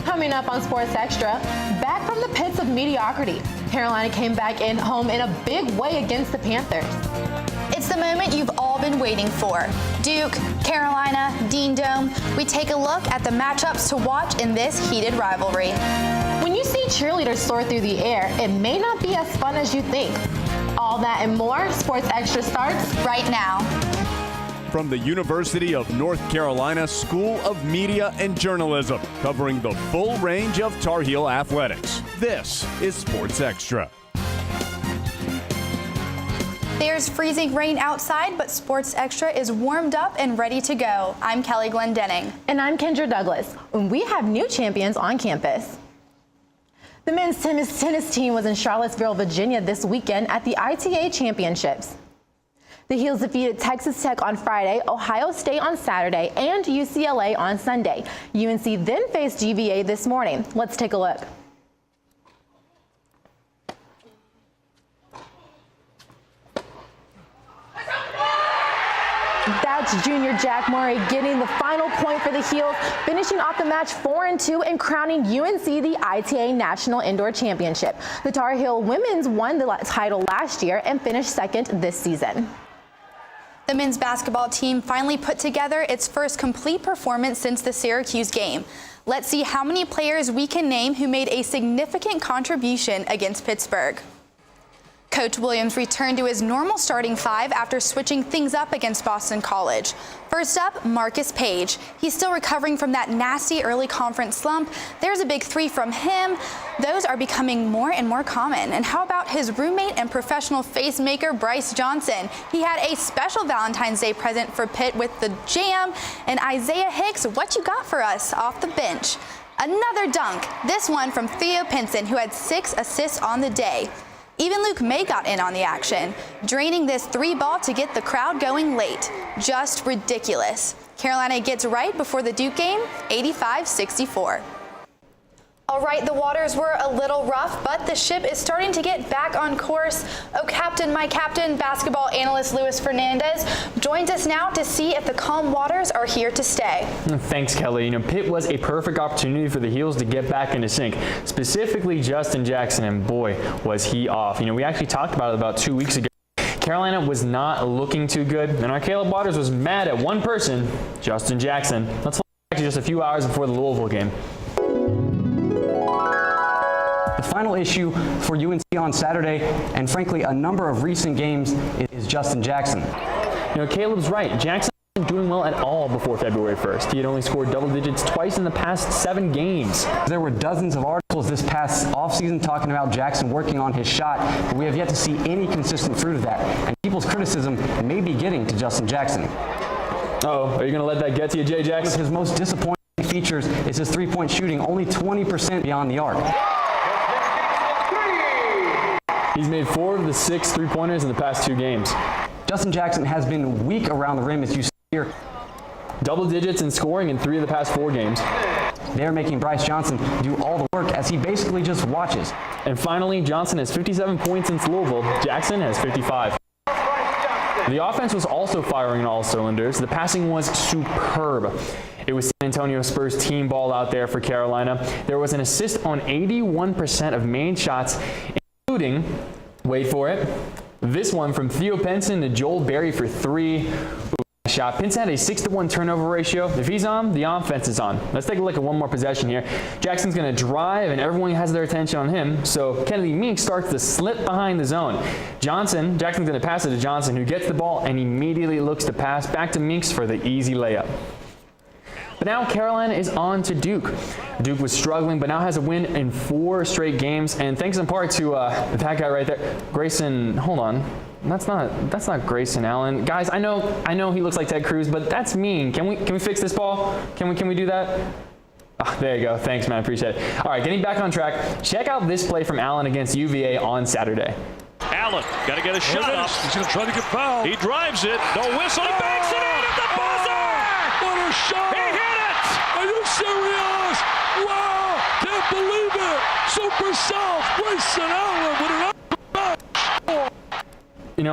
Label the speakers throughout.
Speaker 1: Coming up on Sports Extra, back from the pits of mediocrity, Carolina came back home in a big way against the Panthers.
Speaker 2: It's the moment you've all been waiting for. Duke, Carolina, Dean Dome. We take a look at the matchups to watch in this heated rivalry.
Speaker 1: When you see cheerleaders soar through the air, it may not be as fun as you think. All that and more, Sports Extra starts
Speaker 2: right now.
Speaker 3: From the University of North Carolina School of Media and Journalism, covering the full range of Tar Heel athletics. This is Sports Extra.
Speaker 2: There's freezing rain outside, but Sports Extra is warmed up and ready to go. I'm Kelly Glendenning.
Speaker 1: And I'm Kendra Douglas. And we have new champions on campus. The men's tennis team was in Charlottesville, Virginia this weekend at the ITA Championships. The Heels defeated Texas Tech on Friday, Ohio State on Saturday, and UCLA on Sunday. UNC then faced GVA this morning. Let's take a look. That's junior Jack Murray getting the final point for the Heels, finishing off the match 4-2 and crowning UNC the ITA National Indoor Championship. The Tar Heel women's won the title last year and finished second this season.
Speaker 2: The men's basketball team finally put together its first complete performance since the Syracuse game. Let's see how many players we can name who made a significant contribution against Pittsburgh. Coach Williams returned to his normal starting five after switching things up against Boston College. First up, Marcus Paige. He's still recovering from that nasty early conference slump. There's a big three from him. Those are becoming more and more common. And how about his roommate and professional face maker, Bryce Johnson? He had a special Valentine's Day present for Pitt with the jam. And Isaiah Hicks, what you got for us off the bench? Another dunk, this one from Theo Pinson, who had 6 assists on the day. Even Luke May got in on the action, draining this 3-ball to get the crowd going late. Just ridiculous. Carolina gets right before the Duke game, 85-64. All right, the waters were a little rough, but the ship is starting to get back on course. Oh, Captain, my captain, basketball analyst Luis Fernandez joins us now to see if the calm waters are here to stay.
Speaker 4: Thanks, Kelly. Pitt was a perfect opportunity for the Heels to get back into sync, specifically Justin Jackson, and boy, was he off. We actually talked about it about 2 weeks ago. Carolina was not looking too good, and our Caleb Waters was mad at one person, Justin Jackson. Let's look back to just a few hours before the Louisville game.
Speaker 5: The final issue for UNC on Saturday, and frankly a number of recent games, is Justin Jackson.
Speaker 4: Caleb's right. Jackson wasn't doing well at all before February 1st. He had only scored double digits twice in the past 7 games.
Speaker 5: There were dozens of articles this past offseason talking about Jackson working on his shot, but we have yet to see any consistent fruit of that. And people's criticism may be getting to Justin Jackson.
Speaker 4: Uh-oh, are you going to let that get to you, Jay Jackson?
Speaker 5: His most disappointing features is his three-point shooting, only 20% beyond the arc.
Speaker 4: He's made 4 of the 6 3-pointers in the past 2 games.
Speaker 5: Justin Jackson has been weak around the rim, as you see here.
Speaker 4: Double digits in scoring in 3 of the past 4 games.
Speaker 5: They're making Bryce Johnson do all the work as he basically just watches.
Speaker 4: And finally, Johnson has 57 points since Louisville. Jackson has 55. The offense was also firing on all cylinders. The passing was superb. It was San Antonio Spurs team ball out there for Carolina. There was an assist on 81% of main shots, including, wait for it, this one from Theo Pinson to Joel Berry for 3. Shot. Pinson had a 6-to-1 turnover ratio. If he's on, the offense is on. Let's take a look at one more possession here. Jackson's going to drive, and everyone has their attention on him. So Kennedy Meeks starts to slip behind the zone. Jackson's going to pass it to Johnson, who gets the ball and immediately looks to pass back to Meeks for the easy layup. But now Carolina is on to Duke. Duke was struggling, but now has a win in 4 straight games, and thanks in part to that guy right there, Grayson. Hold on, that's not Grayson Allen. Guys, I know he looks like Ted Cruz, but that's mean. Can we fix this ball? Can we do that? Oh, there you go. Thanks, man. I appreciate it. All right, getting back on track. Check out this play from Allen against UVA on Saturday.
Speaker 6: Allen got to get a shot up. He's going to try to get fouled. He drives it. No whistle. He banks it in at the buzzer.
Speaker 7: What a shot!
Speaker 6: He hit it.
Speaker 7: Are you serious? Wow! Can't believe it. Super South. Grayson Allen with an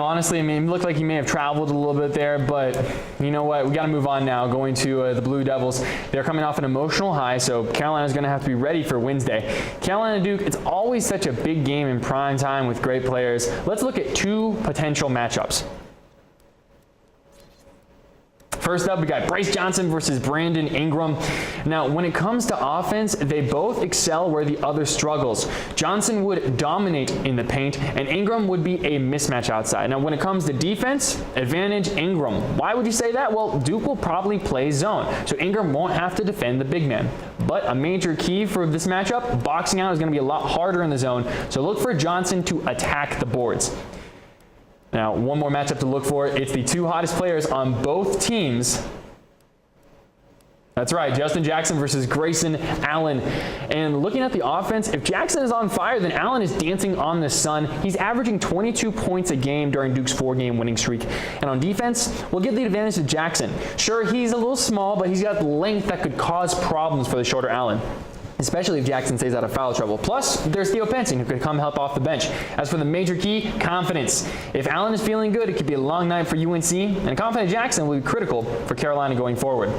Speaker 4: honestly, I mean, it looked like he may have traveled a little bit there, but you know what? We got to move on now. Going to the Blue Devils. They're coming off an emotional high, so Carolina's going to have to be ready for Wednesday. Carolina Duke, it's always such a big game in prime time with great players. Let's look at two potential matchups. First up, we got Bryce Johnson versus Brandon Ingram. Now, when it comes to offense, they both excel where the other struggles. Johnson would dominate in the paint, and Ingram would be a mismatch outside. Now, when it comes to defense, advantage Ingram. Why would you say that? Well, Duke will probably play zone, so Ingram won't have to defend the big man. But a major key for this matchup, boxing out is going to be a lot harder in the zone, so look for Johnson to attack the boards. Now, one more matchup to look for. It's the two hottest players on both teams. That's right, Justin Jackson versus Grayson Allen. And looking at the offense, if Jackson is on fire, then Allen is dancing on the sun. He's averaging 22 points a game during Duke's 4-game winning streak. And on defense, we'll give the advantage to Jackson. Sure, he's a little small, but he's got length that could cause problems for the shorter Allen, especially if Jackson stays out of foul trouble. Plus, there's Theo Pensing, who could come help off the bench. As for the major key, confidence. If Allen is feeling good, it could be a long night for UNC, and a confident Jackson will be critical for Carolina going forward.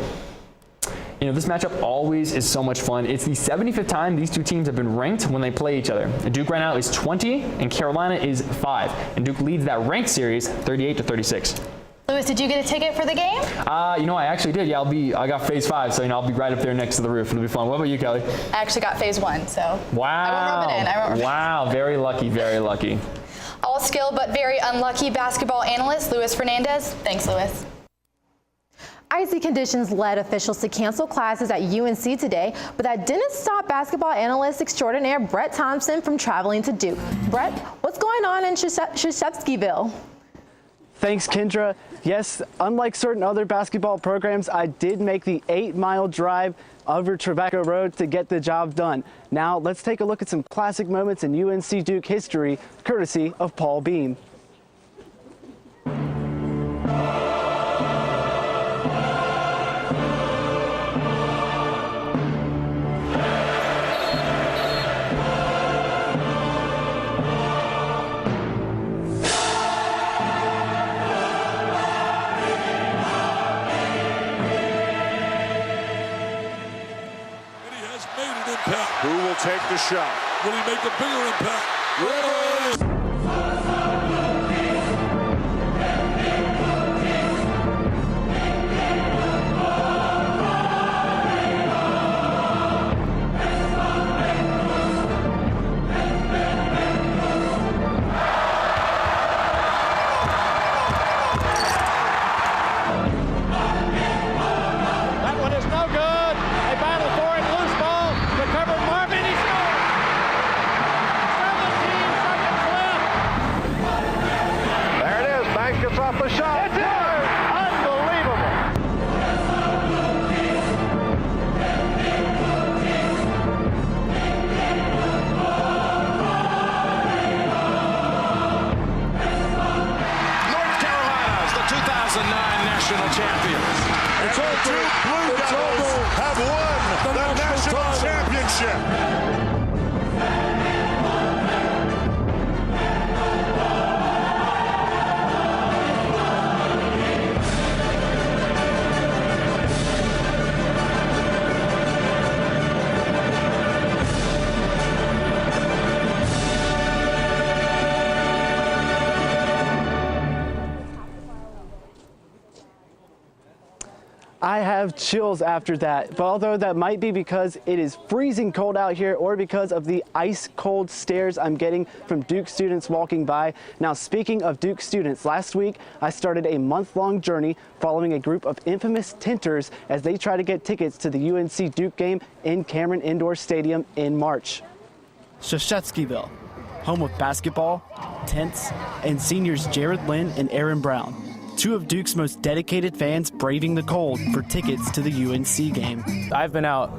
Speaker 4: This matchup always is so much fun. It's the 75th time these two teams have been ranked when they play each other. Duke right now is 20, and Carolina is 5. And Duke leads that ranked series 38-36.
Speaker 2: Lewis, did you get a ticket for the game?
Speaker 4: I actually did. Yeah, I got phase 5, so I'll be right up there next to the roof. It'll be fun. What about you, Kelly?
Speaker 2: I actually got phase 1, so
Speaker 4: wow.
Speaker 2: I won't rub it in.
Speaker 4: Wow, very lucky, very lucky.
Speaker 2: All skill but very unlucky basketball analyst Luis Fernandez. Thanks, Luis.
Speaker 1: Icy conditions led officials to cancel classes at UNC today, but that didn't stop basketball analyst extraordinaire Brett Thompson from traveling to Duke. Brett, what's going on in Krzyzewskiville?
Speaker 8: Thanks, Kendra. Yes, unlike certain other basketball programs, I did make the 8-mile drive over Trevecca Road to get the job done. Now, let's take a look at some classic moments in UNC Duke history, courtesy of Paul Beam.
Speaker 7: Who will take the shot? Will he make the bigger impact?
Speaker 9: That one is no good. They battle for it. Loose ball. Recovered Marvin. He scores. 17 seconds left. There it is. Banks gets off the shot. It's in. Unbelievable.
Speaker 7: North Carolina is the 2009 national champions. It's over. Blue Devils have won the national championship.
Speaker 8: I have chills after that, but although that might be because it is freezing cold out here or because of the ice cold stares I'm getting from Duke students walking by. Now, speaking of Duke students, last week I started a month-long journey following a group of infamous tenters as they try to get tickets to the UNC Duke game in Cameron Indoor Stadium in March.
Speaker 10: Krzyzewskiville, home of basketball, tents, and seniors Jared Lynn and Aaron Brown. Two of Duke's most dedicated fans braving the cold for tickets to the UNC game.
Speaker 11: I've been out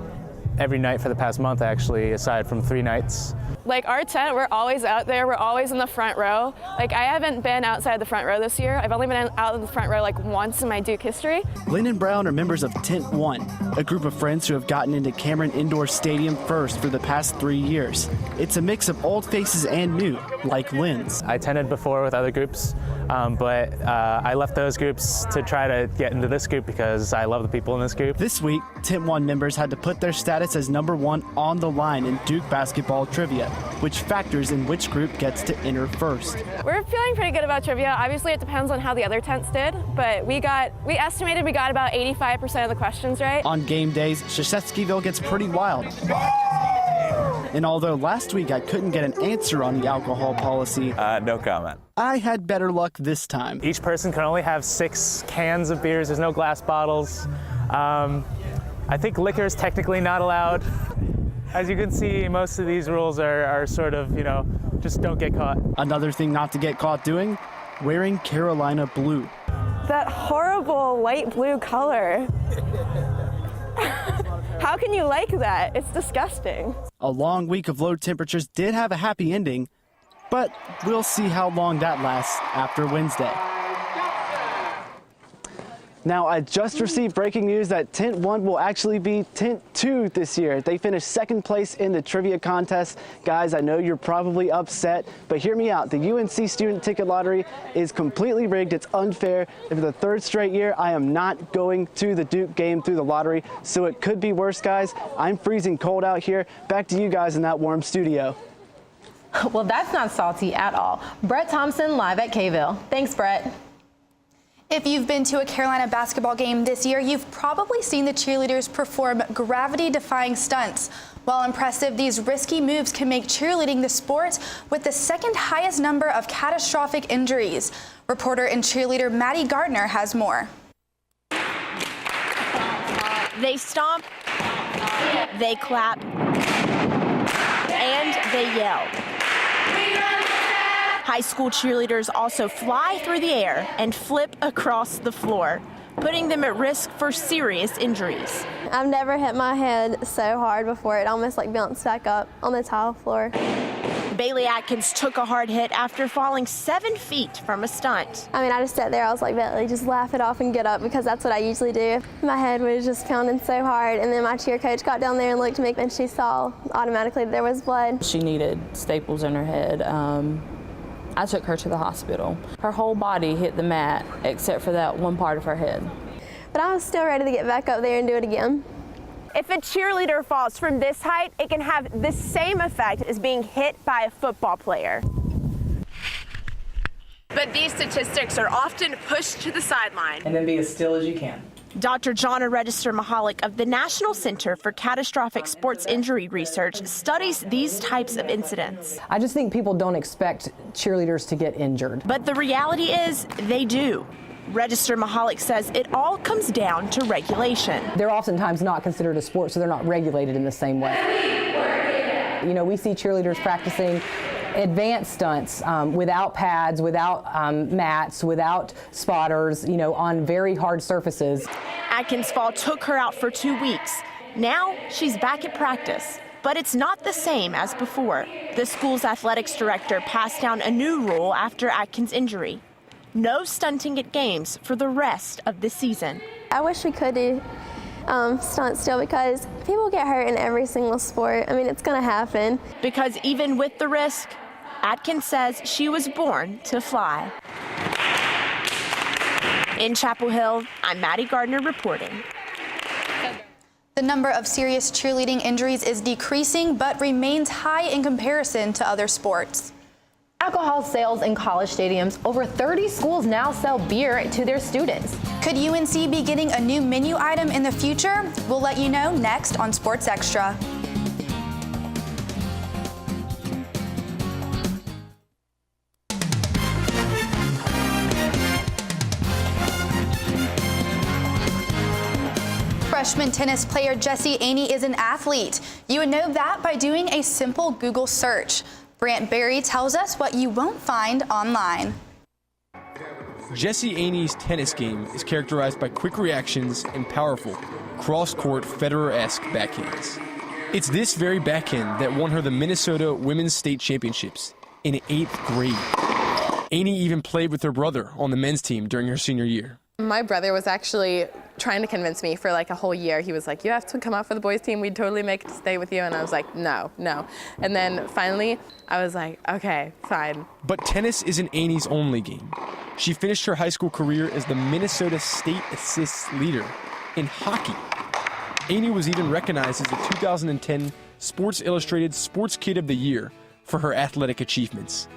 Speaker 11: every night for the past month, actually, aside from 3 nights. Like our tent, we're always out there. We're always in the front row. Like I haven't been outside the front row this year. I've only been out in the front row like once in my Duke history.
Speaker 8: Lynn and Brown are members of Tent 1, a group of friends who have gotten into Cameron Indoor Stadium first for the past 3 years. It's a mix of old faces and new, like Lynn's.
Speaker 12: I tented before with other groups, but I left those groups to try to get into this group because I love the people in this group.
Speaker 8: This week, Tent 1 members had to put their status as number 1 on the line in Duke basketball trivia, which factors in which group gets to enter first.
Speaker 11: We're feeling pretty good about trivia. Obviously, it depends on how the other tents did, but we estimated we got about 85% of the questions right.
Speaker 8: On game days, Shashetskyville gets pretty wild. And although last week I couldn't get an answer on the alcohol policy,
Speaker 12: No comment.
Speaker 8: I had better luck this time.
Speaker 12: Each person can only have 6 cans of beers. There's no glass bottles. I think liquor is technically not allowed. As you can see, most of these rules are sort of, just don't get caught.
Speaker 8: Another thing not to get caught doing, wearing Carolina blue.
Speaker 11: That horrible light blue color. How can you like that? It's disgusting.
Speaker 8: A long week of low temperatures did have a happy ending, but we'll see how long that lasts after Wednesday. Now, I just received breaking news that Tent 1 will actually be Tent 2 this year. They finished second place in the trivia contest. Guys, I know you're probably upset, but hear me out. The UNC Student Ticket Lottery is completely rigged. It's unfair. And for the 3rd straight year, I am not going to the Duke game through the lottery, so it could be worse, guys. I'm freezing cold out here. Back to you guys in that warm studio.
Speaker 1: Well, that's not salty at all. Brett Thompson live at Kville. Thanks, Brett.
Speaker 2: If you've been to a Carolina basketball game this year, you've probably seen the cheerleaders perform gravity-defying stunts. While impressive, these risky moves can make cheerleading the sport with the 2nd highest number of catastrophic injuries. Reporter and cheerleader Maddie Gardner has more.
Speaker 13: They stomp, they clap, and they yell. High school cheerleaders also fly through the air and flip across the floor, putting them at risk for serious injuries.
Speaker 14: I've never hit my head so hard before. It almost like bounced back up on the tile floor.
Speaker 13: Bailey Atkins took a hard hit after falling 7 feet from a stunt.
Speaker 14: I mean, I just sat there. I was like, Bailey, just laugh it off and get up, because that's what I usually do. My head was just pounding so hard, and then my cheer coach got down there and looked at me, and she saw automatically that there was blood.
Speaker 15: She needed staples in her head. I took her to the hospital. Her whole body hit the mat except for that one part of her head.
Speaker 14: But I was still ready to get back up there and do it again.
Speaker 13: If a cheerleader falls from this height, it can have the same effect as being hit by a football player. But these statistics are often pushed to the sideline.
Speaker 16: And then be as still as you can.
Speaker 13: Dr. Jonna Register Mahalik of the National Center for Catastrophic Sports Injury Research studies these types of incidents.
Speaker 16: I just think people don't expect cheerleaders to get injured.
Speaker 13: But the reality is they do. Register Mahalik says it all comes down to regulation.
Speaker 16: They're oftentimes not considered a sport, so they're not regulated in the same way. You know, we see cheerleaders practicing advanced stunts without pads, without mats, without spotters, you know, on very hard surfaces.
Speaker 13: Atkins' fall took her out for 2 weeks. Now she's back at practice, but it's not the same as before. The school's athletics director passed down a new rule after Atkins' injury. No stunting at games for the rest of the season.
Speaker 14: I wish we could do stunts still, because people get hurt in every single sport. I mean, it's going to happen.
Speaker 13: Because even with the risk, Atkins says she was born to fly. In Chapel Hill, I'm Maddie Gardner reporting.
Speaker 2: The number of serious cheerleading injuries is decreasing, but remains high in comparison to other sports.
Speaker 1: Alcohol sales in college stadiums. Over 30 schools now sell beer to their students.
Speaker 2: Could UNC be getting a new menu item in the future? We'll let you know next on Sports Extra. Freshman tennis player Jessie Aney is an athlete. You would know that by doing a simple Google search. Brant Berry tells us what you won't find online.
Speaker 17: Jessie Aney's tennis game is characterized by quick reactions and powerful, cross-court Federer-esque backhands. It's this very backhand that won her the Minnesota Women's State Championships in 8th grade. Amy even played with her brother on the men's team during her senior year.
Speaker 18: My brother was actually trying to convince me for like a whole year. He was like, you have to come out for the boys team. We'd totally make it to stay with you. And I was like, no. And then finally, I was like, okay, fine.
Speaker 17: But tennis isn't Amy's only game. She finished her high school career as the Minnesota State assists leader in hockey. Amy was even recognized as the 2010 Sports Illustrated Sports Kid of the Year for her athletic achievements.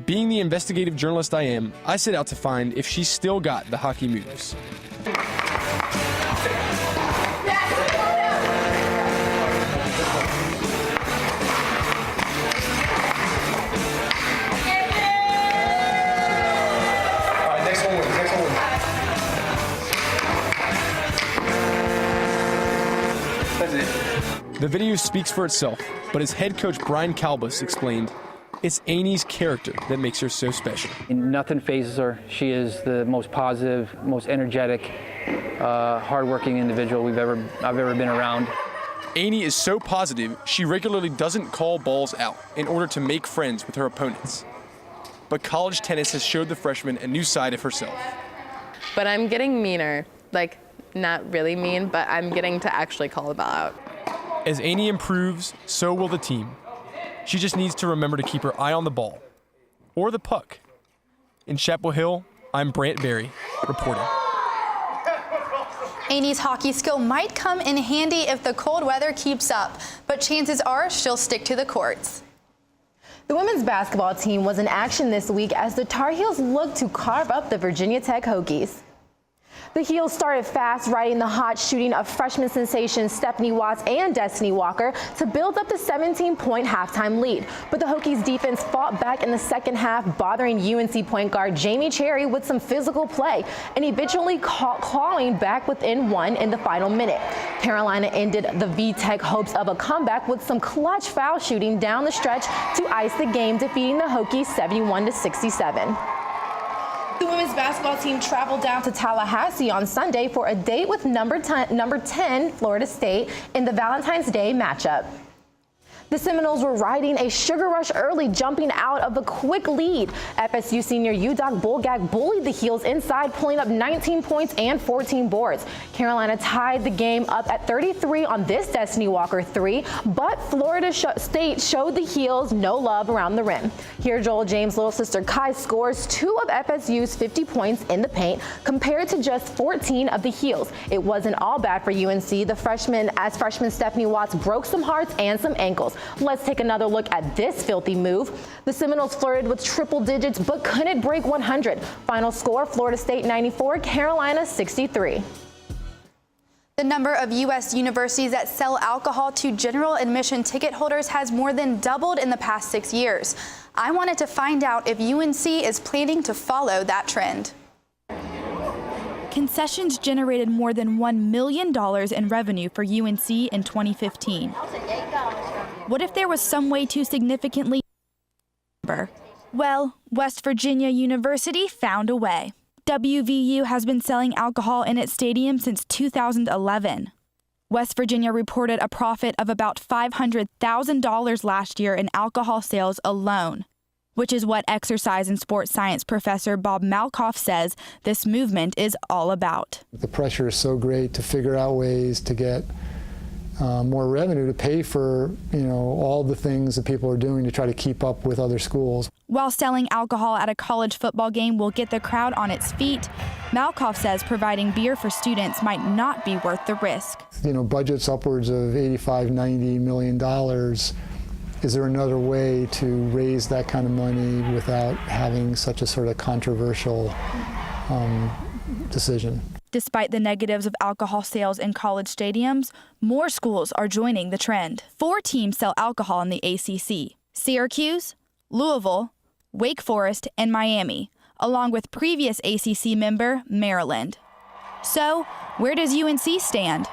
Speaker 17: Being the investigative journalist I am, I set out to find if she still got the hockey moves. The video speaks for itself, but as head coach Brian Kalbus explained, it's Amy's character that makes her so special.
Speaker 19: Nothing phases her. She is the most positive, most energetic, hardworking individual I've ever been around.
Speaker 17: Amy is so positive, she regularly doesn't call balls out in order to make friends with her opponents. But college tennis has showed the freshman a new side of herself.
Speaker 18: But I'm getting meaner. Like, not really mean, but I'm getting to actually call the ball out.
Speaker 17: As Amy improves, so will the team. She just needs to remember to keep her eye on the ball, or the puck. In Chapel Hill, I'm Brant Berry, reporting.
Speaker 2: Amy's hockey skill might come in handy if the cold weather keeps up, but chances are she'll stick to the courts.
Speaker 1: The women's basketball team was in action this week as the Tar Heels looked to carve up the Virginia Tech Hokies. The Heels started fast, riding the hot shooting of freshman sensations Stephanie Watts and Destiny Walker to build up the 17-point halftime lead. But the Hokies defense fought back in the second half, bothering UNC point guard Jamie Cherry with some physical play and eventually clawing back within one in the final minute. Carolina ended the V-Tech hopes of a comeback with some clutch foul shooting down the stretch to ice the game, defeating the Hokies 71-67. The women's basketball team traveled down to Tallahassee on Sunday for a date with number 10 Florida State in the Valentine's Day matchup. The Seminoles were riding a sugar rush early, jumping out of a quick lead. FSU senior Udoc Bulgak bullied the Heels inside, pulling up 19 points and 14 boards. Carolina tied the game up at 33 on this Destiny Walker 3, but Florida State showed the Heels no love around the rim. Here, Joel James' little sister Kai scores 2 of FSU's 50 points in the paint, compared to just 14 of the Heels. It wasn't all bad for UNC. The freshman Stephanie Watts broke some hearts and some ankles. Let's take another look at this filthy move. The Seminoles flirted with triple digits but couldn't break 100. Final score, Florida State 94, Carolina 63.
Speaker 2: The number of U.S. universities that sell alcohol to general admission ticket holders has more than doubled in the past 6 years. I wanted to find out if UNC is planning to follow that trend.
Speaker 20: Concessions generated more than $1 million in revenue for UNC in 2015. What if there was some way to significantly? Well, West Virginia University found a way. WVU has been selling alcohol in its stadium since 2011. West Virginia reported a profit of about $500,000 last year in alcohol sales alone, which is what exercise and sports science professor Bob Malkoff says this movement is all about.
Speaker 21: The pressure is so great to figure out ways to get more revenue to pay for, all the things that people are doing to try to keep up with other schools.
Speaker 20: While selling alcohol at a college football game will get the crowd on its feet, Malkoff says providing beer for students might not be worth the risk.
Speaker 21: Budgets upwards of $85–90 million. Is there another way to raise that kind of money without having such a sort of controversial decision?
Speaker 20: Despite the negatives of alcohol sales in college stadiums, more schools are joining the trend. 4 teams sell alcohol in the ACC: Syracuse, Louisville, Wake Forest, and Miami, along with previous ACC member Maryland. So, where does UNC stand?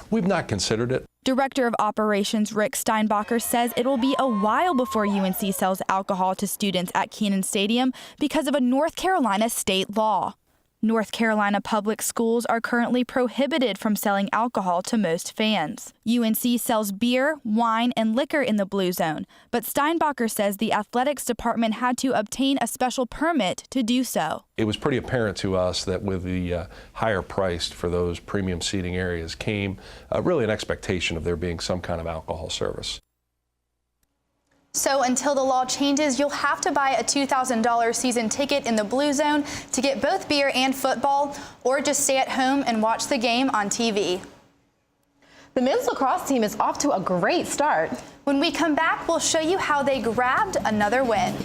Speaker 22: We've not considered it.
Speaker 20: Director of Operations Rick Steinbacher says it will be a while before UNC sells alcohol to students at Kenan Stadium because of a North Carolina state law. North Carolina public schools are currently prohibited from selling alcohol to most fans. UNC sells beer, wine, and liquor in the Blue Zone, but Steinbacher says the athletics department had to obtain a special permit to do so.
Speaker 22: It was pretty apparent to us that with the higher price for those premium seating areas came really an expectation of there being some kind of alcohol service.
Speaker 2: So until the law changes, you'll have to buy a $2,000 season ticket in the Blue Zone to get both beer and football, or just stay at home and watch the game on TV.
Speaker 1: The men's lacrosse team is off to a great start.
Speaker 2: When we come back, we'll show you how they grabbed another win.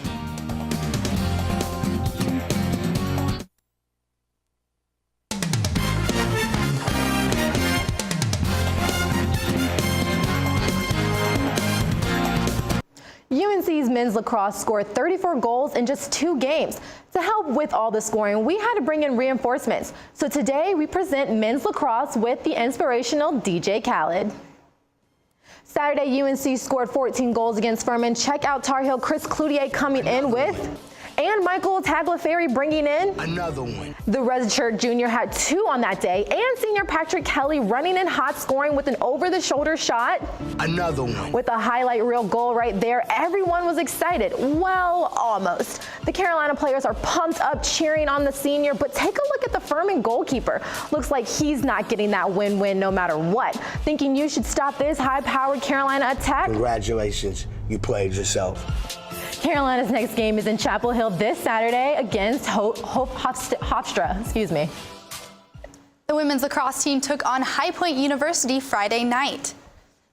Speaker 1: UNC's men's lacrosse scored 34 goals in just 2 games. To help with all the scoring, we had to bring in reinforcements. So today we present men's lacrosse with the inspirational DJ Khaled. Saturday, UNC scored 14 goals against Furman. Check out Tar Heel Chris Cloutier coming in with, and Michael Tagliaferri bringing in
Speaker 3: another one.
Speaker 1: The redshirt junior had 2 on that day, and senior Patrick Kelly running in hot, scoring with an over-the-shoulder shot.
Speaker 3: Another one.
Speaker 1: With a highlight reel goal right there, everyone was excited. Well, almost. The Carolina players are pumped up cheering on the senior, but take a look at the Furman goalkeeper. Looks like he's not getting that win-win no matter what. Thinking you should stop this high-powered Carolina attack?
Speaker 3: Congratulations, you played yourself.
Speaker 1: Carolina's next game is in Chapel Hill this Saturday against Xtra. Excuse me.
Speaker 2: The women's lacrosse team took on High Point University Friday night.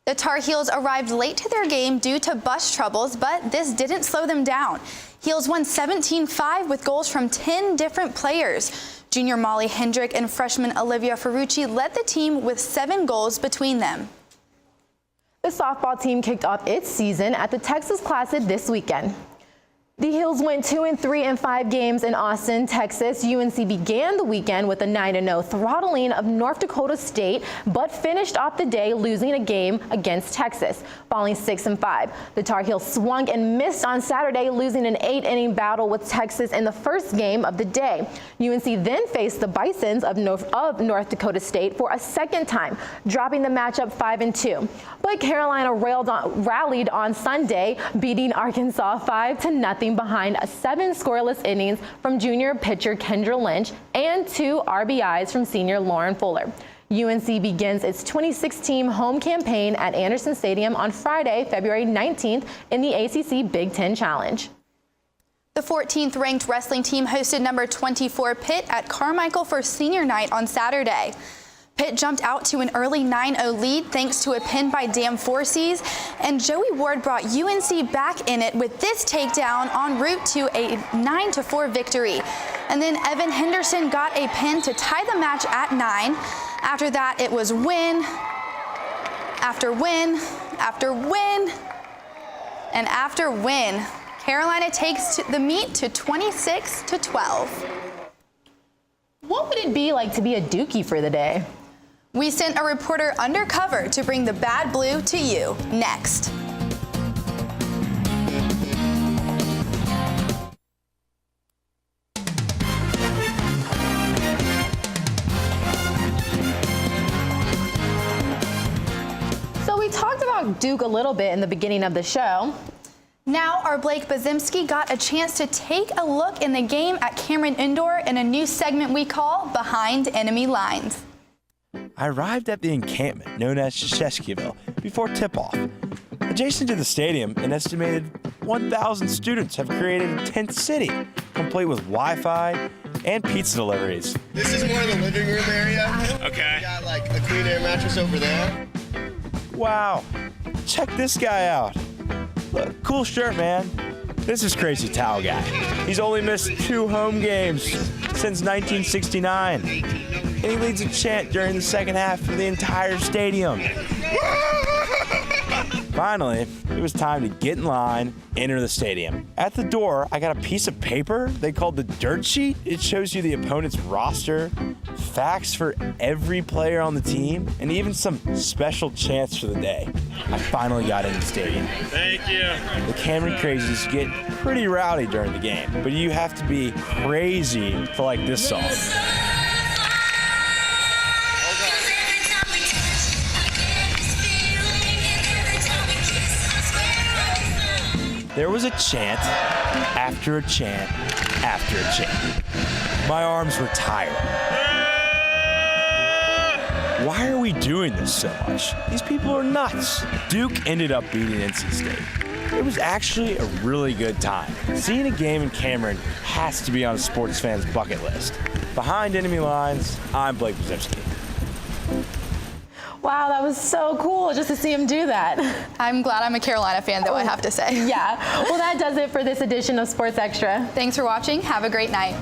Speaker 2: The Tar Heels arrived late to their game due to bus troubles, but this didn't slow them down. Heels won 17-5 with goals from 10 different players. Junior Molly Hendrick and freshman Olivia Ferrucci led the team with 7 goals between them.
Speaker 1: The softball team kicked off its season at the Texas Classic this weekend. The Heels went 2-3 in 5 games in Austin, Texas. UNC began the weekend with a 9-0 throttling of North Dakota State, but finished off the day losing a game against Texas, falling 6-5. The Tar Heels swung and missed on Saturday, losing an 8-inning battle with Texas in the first game of the day. UNC then faced the Bisons of North Dakota State for a second time, dropping the matchup 5-2. But Carolina rallied on Sunday, beating Arkansas 5-0 behind a 7 scoreless innings from junior pitcher Kendra Lynch and 2 RBIs from senior Lauren Fuller. UNC begins its 2016 home campaign at Anderson Stadium on Friday, February 19th in the ACC Big Ten Challenge.
Speaker 2: The 14th ranked wrestling team hosted number 24 Pitt at Carmichael for senior night on Saturday. Pitt jumped out to an early 9-0 lead thanks to a pin by Dan Forsees, and Joey Ward brought UNC back in it with this takedown en route to a 9-4 victory. And then Evan Henderson got a pin to tie the match at 9. After that, it was win after win after win and after win. Carolina takes the meet to 26-12.
Speaker 1: What would it be like to be a Dookie for the day?
Speaker 2: We sent a reporter undercover to bring the bad blue to you next.
Speaker 1: So we talked about Duke a little bit in the beginning of the show.
Speaker 2: Now our Blake Bazimski got a chance to take a look in the game at Cameron Indoor in a new segment we call Behind Enemy Lines.
Speaker 5: I arrived at the encampment known as Sheshkiville before tip-off. Adjacent to the stadium, an estimated 1,000 students have created a tent city, complete with Wi-Fi and pizza deliveries.
Speaker 3: This is more of the living room area.
Speaker 5: Okay.
Speaker 3: We got like a Queen Air mattress over there.
Speaker 5: Wow, check this guy out. Look, cool shirt, man. This is Crazy Towel Guy. He's only missed 2 home games since 1969. And he leads a chant during the second half for the entire stadium. Finally, it was time to get in line, enter the stadium. At the door, I got a piece of paper they called the dirt sheet. It shows you the opponent's roster, facts for every player on the team, and even some special chants for the day. I finally got into the stadium.
Speaker 6: Thank you.
Speaker 5: The Cameron Crazies get pretty rowdy during the game, but you have to be crazy to like this song. There was a chant after a chant after a chant. My arms were tired. Why are we doing this so much? These people are nuts. Duke ended up beating NC State. It was actually a really good time. Seeing a game in Cameron has to be on a sports fan's bucket list. Behind enemy lines, I'm Blake Brzezowski.
Speaker 1: Wow, that was so cool just to see him do that.
Speaker 2: I'm glad I'm a Carolina fan, though, I have to say.
Speaker 1: Yeah. Well, that does it for this edition of Sports Extra.
Speaker 2: Thanks for watching. Have a great night.